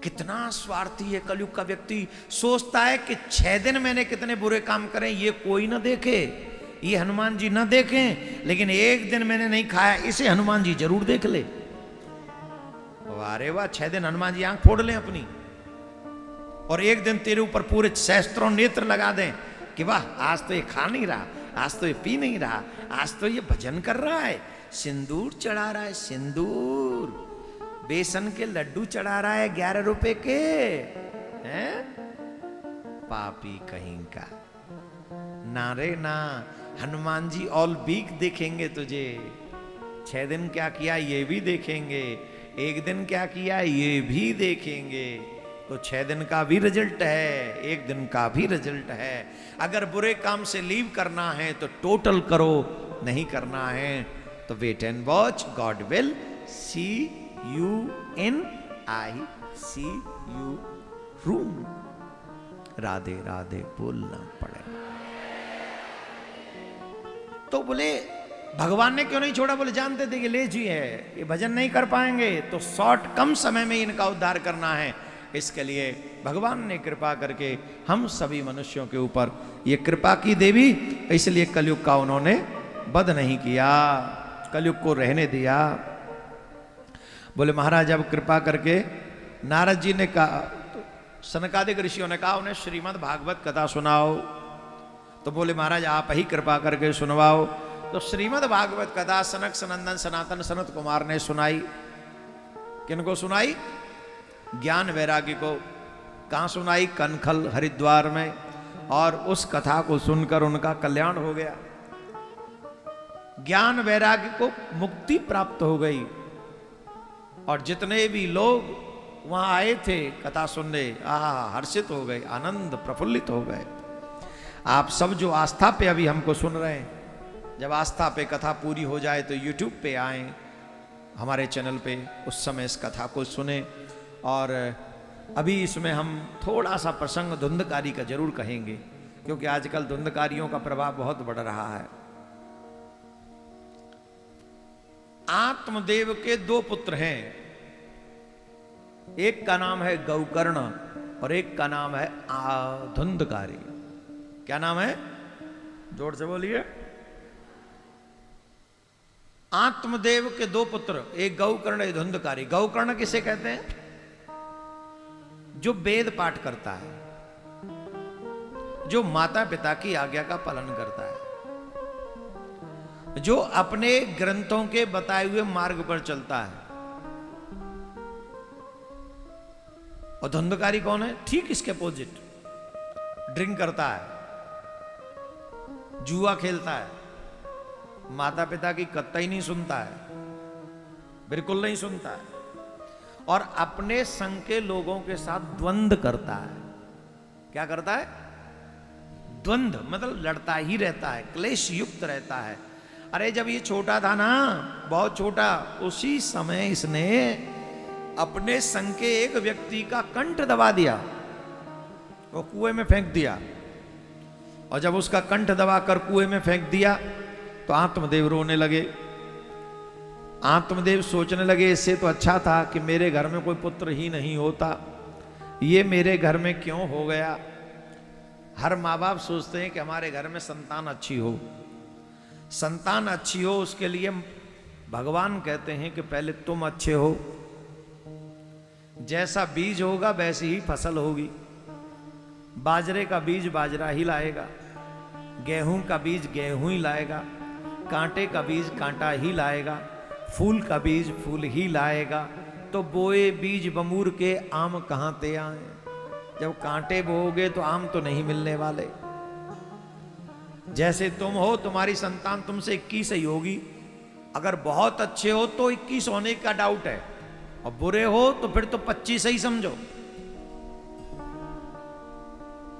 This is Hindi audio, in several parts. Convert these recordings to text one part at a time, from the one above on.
कितना स्वार्थी है कलयुग का व्यक्ति। सोचता है कि 6 दिन मैंने कितने बुरे काम करे ये कोई ना देखे, ये हनुमान जी ना देखें, लेकिन 1 दिन मैंने नहीं खाया इसे हनुमान जी जरूर देख ले। अरे वाह, 6 दिन हनुमान जी आंख फोड़ लें अपनी, और 1 दिन तेरे ऊपर पूरे सहस्त्रों नेत्र लगा दें कि वाह आज तो ये खा नहीं रहा, आज तो ये पी नहीं रहा, आज तो ये भजन कर रहा है, सिंदूर चढ़ा रहा है, सिंदूर बेसन के लड्डू चढ़ा रहा है 11 रुपए के, हैं? पापी कहीं का। ना रे ना, हनुमान जी ऑल वीक देखेंगे तुझे। 6 दिन क्या किया ये भी देखेंगे, 1 दिन क्या किया ये भी देखेंगे। तो 6 दिन का भी रिजल्ट है, 1 दिन का भी रिजल्ट है। अगर बुरे काम से लीव करना है तो टोटल करो, नहीं करना है तो wait and watch, god will see you in ICU room. Radhe Radhe बोलना पड़े। तो बोले भगवान ने क्यों नहीं छोड़ा? बोले जानते थे कि लेजी है, ये भजन नहीं कर पाएंगे, तो शॉर्ट कम समय में इनका उद्धार करना है। इसके लिए भगवान ने कृपा करके हम सभी मनुष्यों के ऊपर ये कृपा की देवी, इसलिए कलयुग का उन्होंने वध नहीं किया, कलयुग को रहने दिया। बोले महाराज अब कृपा करके, नारद जी ने कहा, तो सनकादिक ऋषियों ने कहा उन्हें श्रीमद् भागवत कथा सुनाओ। तो बोले महाराज आप ही कृपा करके सुनवाओ। तो श्रीमद् भागवत कथा सनक सनंदन सनातन सनत कुमार ने सुनाई। किनको सुनाई? ज्ञान वैरागी को। कहाँ सुनाई? कनखल हरिद्वार में। और उस कथा को सुनकर उनका कल्याण हो गया, ज्ञान वैरागी को मुक्ति प्राप्त हो गई। और जितने भी लोग वहां आए थे कथा सुनने, हर्षित हो गए, आनंद प्रफुल्लित हो गए। आप सब जो आस्था पे अभी हमको सुन रहे हैं, जब आस्था पे कथा पूरी हो जाए तो YouTube पे आए हमारे चैनल पे, उस समय इस कथा को सुने। और अभी इसमें हम थोड़ा सा प्रसंग धुंधकारी का जरूर कहेंगे, क्योंकि आजकल धुंधकारियों का प्रभाव बहुत बढ़ रहा है। आत्मदेव के 2 पुत्र हैं, एक का नाम है गौकर्ण और एक का नाम है धुंधकारी। क्या नाम है? जोर से बोलिए। आत्मदेव के 2 पुत्र, एक गौकर्ण एक धुंधकारी। गौकर्ण किसे कहते हैं? जो वेद पाठ करता है, जो माता पिता की आज्ञा का पालन करता है, जो अपने ग्रंथों के बताए हुए मार्ग पर चलता है। और धुंधकारी कौन है? ठीक इसके अपोजिट, ड्रिंक करता है, जुआ खेलता है, माता पिता की कतई नहीं सुनता है, बिल्कुल नहीं सुनता है, और अपने संग के लोगों के साथ द्वंद्व करता है। क्या करता है? द्वंद्व, मतलब लड़ता ही रहता है, क्लेश युक्त रहता है। अरे जब ये छोटा था ना, बहुत छोटा, उसी समय इसने अपने संग के एक व्यक्ति का कंठ दबा दिया, वो कुएं में फेंक दिया। और जब उसका कंठ दबाकर कुएं में फेंक दिया तो आत्मदेव रोने लगे। आत्मदेव सोचने लगे इससे तो अच्छा था कि मेरे घर में कोई पुत्र ही नहीं होता, ये मेरे घर में क्यों हो गया। हर माँ बाप सोचते हैं कि हमारे घर में संतान अच्छी हो, संतान अच्छी हो, उसके लिए भगवान कहते हैं कि पहले तुम अच्छे हो। जैसा बीज होगा वैसी ही फसल होगी। बाजरे का बीज बाजरा ही लाएगा, गेहूं का बीज गेहूं ही लाएगा, कांटे का बीज कांटा ही लाएगा, फूल का बीज फूल ही लाएगा। तो बोए बीज बमूर के आम कहां ते आए। जब कांटे बोओगे तो आम तो नहीं मिलने वाले। जैसे तुम हो, तुम्हारी संतान तुमसे 21 ही होगी। अगर बहुत अच्छे हो तो 21 होने का डाउट है, और बुरे हो तो फिर तो 25 ही समझो,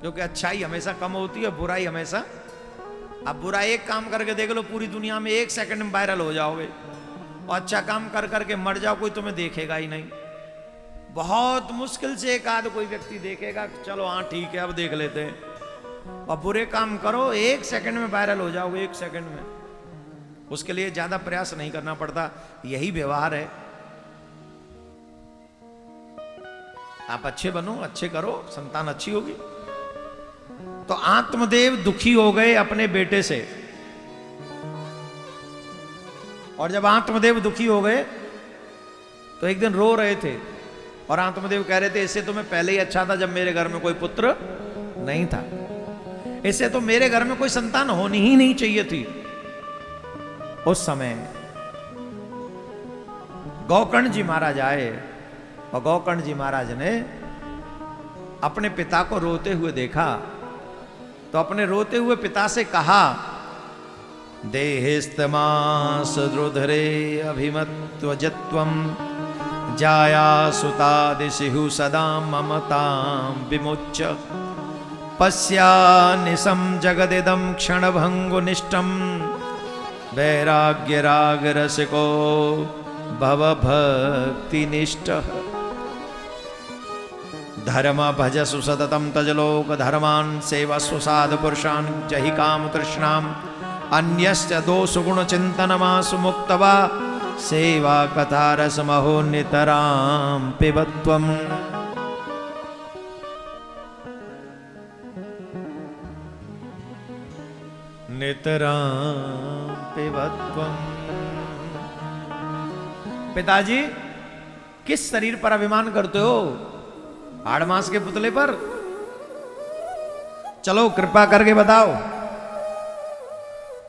क्योंकि अच्छाई हमेशा कम होती है, बुराई हमेशा। अब बुरा एक काम करके देख लो, पूरी दुनिया में 1 सेकंड में वायरल हो जाओगे, और अच्छा काम कर करके मर जाओ, कोई तुम्हें देखेगा ही नहीं। बहुत मुश्किल से एक आध कोई व्यक्ति देखेगा कि चलो हाँ ठीक है अब देख लेते हैं। और बुरे काम करो 1 सेकंड में वायरल हो जाओगे, 1 सेकंड में। उसके लिए ज्यादा प्रयास नहीं करना पड़ता, यही व्यवहार है। आप अच्छे बनो, अच्छे करो, संतान अच्छी होगी। तो आत्मदेव दुखी हो गए अपने बेटे से, और जब आत्मदेव दुखी हो गए तो एक दिन रो रहे थे, और आत्मदेव कह रहे थे इससे तो मैं पहले ही अच्छा था जब मेरे घर में कोई पुत्र नहीं था, इससे तो मेरे घर में कोई संतान होनी ही नहीं चाहिए थी। उस समय गौकर्ण जी महाराज आए, और गौकर्ण जी महाराज ने अपने पिता को रोते हुए देखा, तो अपने रोते हुए पिता से कहा, देहेस्तमास द्रुधरे अभिमत्वजत्वम जाया सुतादिशिहु सदा ममतां विमुच्य पश्या निशम जगदिदं क्षणभंगुनिष्टं वैराग्य राग रसिको भवभक्तिनिष्ठः धर्म भजसु सततं तजलोक धर्मान् सेवस्व साधु पुरुषान् जहि काम तृष्णाम् अन्यश्च दोष गुण चिंतनमासु मुक्तवा सेवा कथा रसमहो नितरां पिबत्वम्। नितरां पिबत्वम्। पिताजी किस शरीर पर अभिमान करते हो? हाड़ मांस के पुतले पर? चलो कृपा करके बताओ,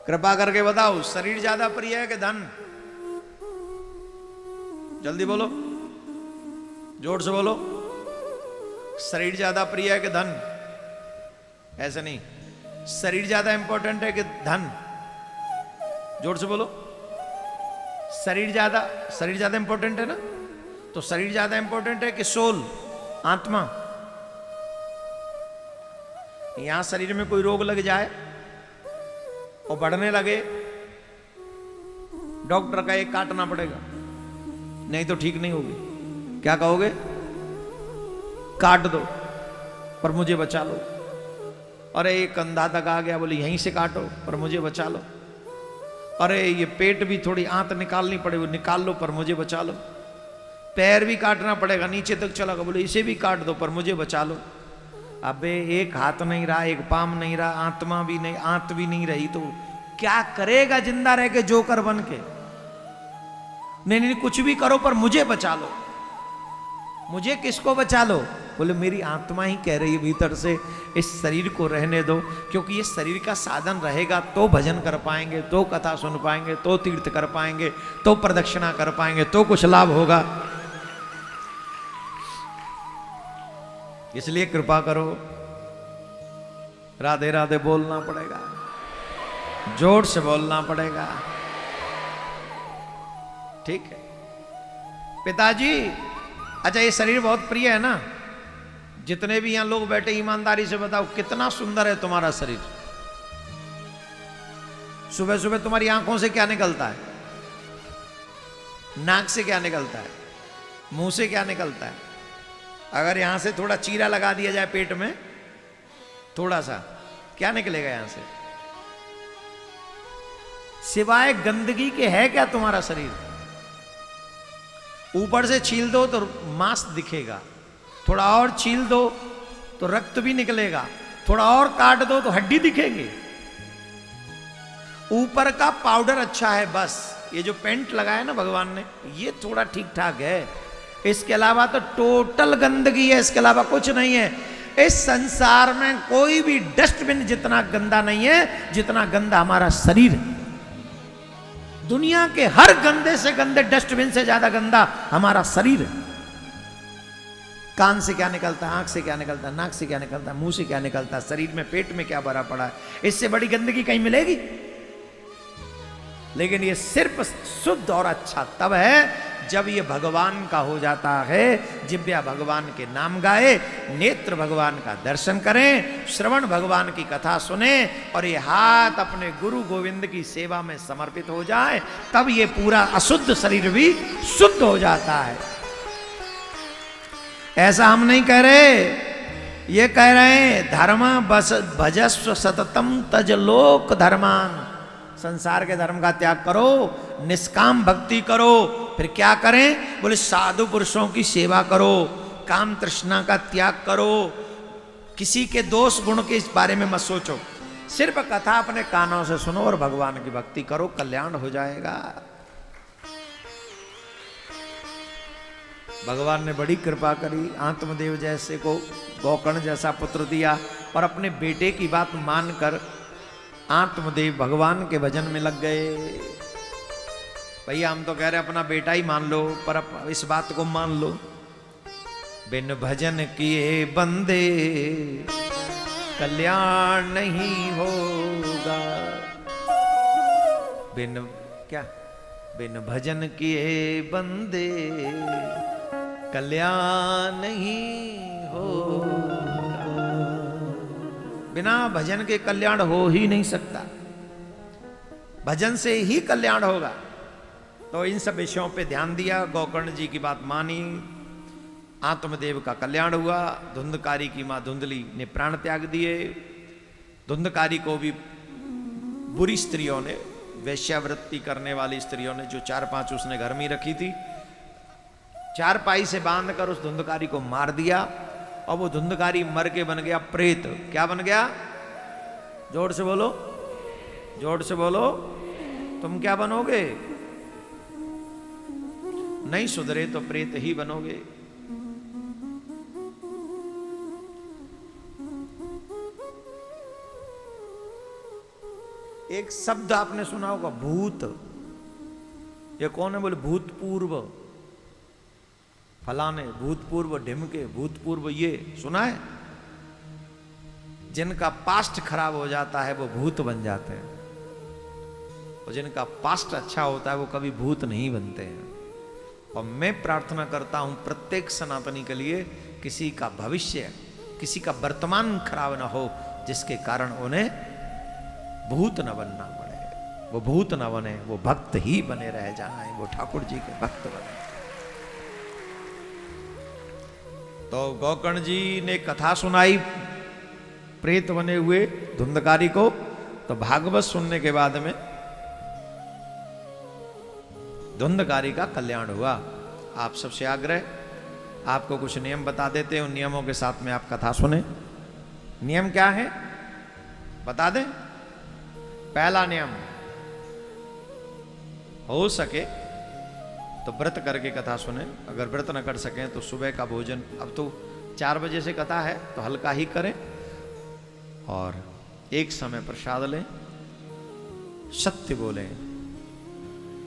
कृपा करके बताओ, शरीर ज्यादा प्रिय है कि धन? जल्दी बोलो, जोर से बोलो, शरीर ज्यादा प्रिय है कि धन? ऐसे नहीं, शरीर ज्यादा इंपॉर्टेंट है कि धन? जोर से बोलो, शरीर ज्यादा इंपॉर्टेंट है ना? तो शरीर ज्यादा इंपॉर्टेंट है कि सोल, आत्मा? यहां शरीर में कोई रोग लग जाए और बढ़ने लगे, डॉक्टर का एक काटना पड़ेगा, नहीं तो ठीक नहीं होगी। क्या कहोगे? काट दो पर मुझे बचा लो। अरे ये कंधा तक आ गया, बोले यहीं से काटो पर मुझे बचा लो। अरे ये पेट भी थोड़ी आंत निकालनी पड़ेगी, निकाल लो पर मुझे बचा लो। पैर भी काटना पड़ेगा, नीचे तक चला गया, बोले इसे भी काट दो पर मुझे बचा लो। अबे एक हाथ नहीं रहा, एक पाम नहीं रहा, आत्मा भी नहीं, आंत भी नहीं रही, तो क्या करेगा जिंदा रह के जोकर बन के? नहीं नहीं, कुछ भी करो पर मुझे बचा लो। मुझे किसको बचा लो? बोले मेरी आत्मा ही कह रही है भीतर से, इस शरीर को रहने दो, क्योंकि ये शरीर का साधन रहेगा तो भजन कर पाएंगे, तो कथा सुन पाएंगे, तो तीर्थ कर पाएंगे, तो प्रदक्षिणा कर पाएंगे, तो कुछ लाभ होगा। इसलिए कृपा करो, राधे राधे बोलना पड़ेगा, जोर से बोलना पड़ेगा, ठीक है? पिताजी अच्छा ये शरीर बहुत प्रिय है ना? जितने भी यहां लोग बैठे ईमानदारी से बताओ कितना सुंदर है तुम्हारा शरीर। सुबह सुबह तुम्हारी आंखों से क्या निकलता है? नाक से क्या निकलता है? मुंह से क्या निकलता है? अगर यहां से थोड़ा चीरा लगा दिया जाए पेट में, थोड़ा सा, क्या निकलेगा यहां से? सिवाय गंदगी के है क्या तुम्हारा शरीर? ऊपर से छील दो तो मांस दिखेगा, थोड़ा और छील दो तो रक्त भी निकलेगा, थोड़ा और काट दो तो हड्डी दिखेगी। ऊपर का पाउडर अच्छा है बस, ये जो पेंट लगाया ना भगवान ने, ये थोड़ा ठीक ठाक है, इसके अलावा तो टोटल गंदगी है, इसके अलावा कुछ नहीं है। इस संसार में कोई भी डस्टबिन जितना गंदा नहीं है जितना गंदा हमारा शरीर है। दुनिया के हर गंदे से गंदे डस्टबिन से ज्यादा गंदा हमारा शरीर है। कान से क्या निकलता है, आंख से क्या निकलता है, नाक से क्या निकलता है, मुंह से क्या निकलता है, शरीर में पेट में क्या भरा पड़ा है, इससे बड़ी गंदगी कहीं मिलेगी? लेकिन ये सिर्फ शुद्ध और अच्छा तब है जब ये भगवान का हो जाता है। जिब्या भगवान के नाम गाए, नेत्र भगवान का दर्शन करें, श्रवण भगवान की कथा सुने, और ये हाथ अपने गुरु गोविंद की सेवा में समर्पित हो जाए, तब ये पूरा अशुद्ध शरीर भी शुद्ध हो जाता है। ऐसा हम नहीं कह रहे, ये कह रहे हैं धर्म भजस्व सततम तज लोक धर्मान। संसार के धर्म का त्याग करो, निष्काम भक्ति करो। फिर क्या करें? बोले साधु पुरुषों की सेवा करो, काम तृष्णा का त्याग करो, किसी के दोष गुण के इस बारे में मत सोचो, सिर्फ कथा अपने कानों से सुनो और भगवान की भक्ति करो, कल्याण हो जाएगा। भगवान ने बड़ी कृपा करी, आत्मदेव जैसे को गोकर्ण जैसा पुत्र दिया और अपने बेटे की बात मानकर आत्मदेव भगवान के भजन में लग गए। भैया हम तो कह रहे अपना बेटा ही मान लो, पर इस बात को मान लो, बिन भजन किए बंदे कल्याण नहीं होगा। बिन भजन किए बंदे कल्याण नहीं होगा। बिना भजन के कल्याण हो ही नहीं सकता, भजन से ही कल्याण होगा। तो इन सब विषयों पे ध्यान दिया, गोकर्ण जी की बात मानी, आत्मदेव का कल्याण हुआ। धुंधकारी की मां धुंधली ने प्राण त्याग दिए। धुंधकारी को भी बुरी स्त्रियों ने, वेश्यावृत्ति करने वाली स्त्रियों ने, जो 4-5 उसने घर में रखी थी, चारपाई से बांधकर उस धुंधकारी को मार दिया। और वो धुंधकारी मर के बन गया प्रेत। क्या बन गया? जोर से बोलो, जोर से बोलो। तुम क्या बनोगे? नहीं सुधरे तो प्रेत ही बनोगे। एक शब्द आपने सुना होगा, भूत। ये कौन है? बोले भूतपूर्व फलाने, भूतपूर्व ढिमके, भूतपूर्व। ये सुना है? जिनका पास्ट खराब हो जाता है वो भूत बन जाते हैं, और जिनका पास्ट अच्छा होता है वो कभी भूत नहीं बनते हैं। और मैं प्रार्थना करता हूं प्रत्येक सनातनी के लिए, किसी का भविष्य, किसी का वर्तमान खराब ना हो, जिसके कारण उन्हें भूत न बनना पड़े। वो भूत न बने, वो भक्त ही बने रह जाएं, वो ठाकुर जी के भक्त बने। तो गोकर्ण जी ने कथा सुनाई प्रेत बने हुए धुंधकारी को। तो भागवत सुनने के बाद में धुंधकारी का कल्याण हुआ। आप सबसे आग्रह, आपको कुछ नियम बता देते हैं, उन नियमों के साथ में आप कथा सुने। नियम क्या है बता दें? पहला नियम, हो सके तो व्रत करके कथा सुने। अगर व्रत न कर सकें तो सुबह का भोजन, अब तो 4 बजे से कथा है तो हल्का ही करें, और एक समय प्रसाद लें, सत्य बोलें,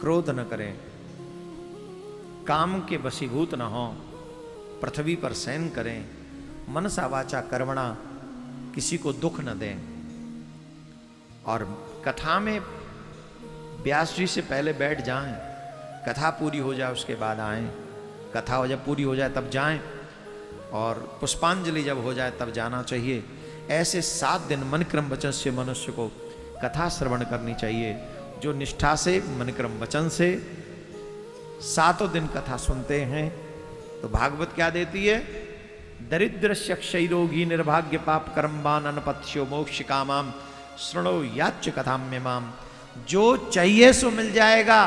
क्रोध न करें, काम के वशीभूत न हों, पृथ्वी पर शयन करें, मनसा वाचा कर्मणा, किसी को दुख न दें। और कथा में व्यास जी से पहले बैठ जाएं, कथा पूरी हो जाए उसके बाद आएं, कथा जब पूरी हो जाए तब जाएं, और पुष्पांजलि जब हो जाए तब जाना चाहिए। ऐसे 7 दिन मन क्रम वचन से मनुष्य को कथा श्रवण करनी चाहिए। जो निष्ठा से मन क्रम वचन से 7 दिन कथा सुनते हैं तो भागवत क्या देती है? दरिद्रस्य क्षयरोगी निर्भाग्य पाप कर्मवान अनपत्यो मोक्ष कामाम शृणो याच्च कथाम्यमाम। जो चाहिए सो मिल जाएगा,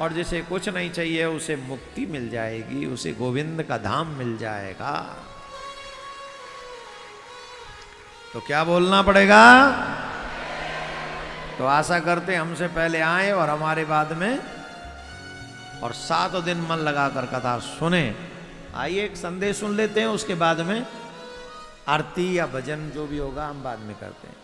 और जिसे कुछ नहीं चाहिए उसे मुक्ति मिल जाएगी, उसे गोविंद का धाम मिल जाएगा। तो क्या बोलना पड़ेगा? तो आशा करते हमसे पहले आए और हमारे बाद में, और 7 दिन मन लगाकर कथा सुने। आइए एक संदेश सुन लेते हैं, उसके बाद में आरती या भजन जो भी होगा हम बाद में करते हैं।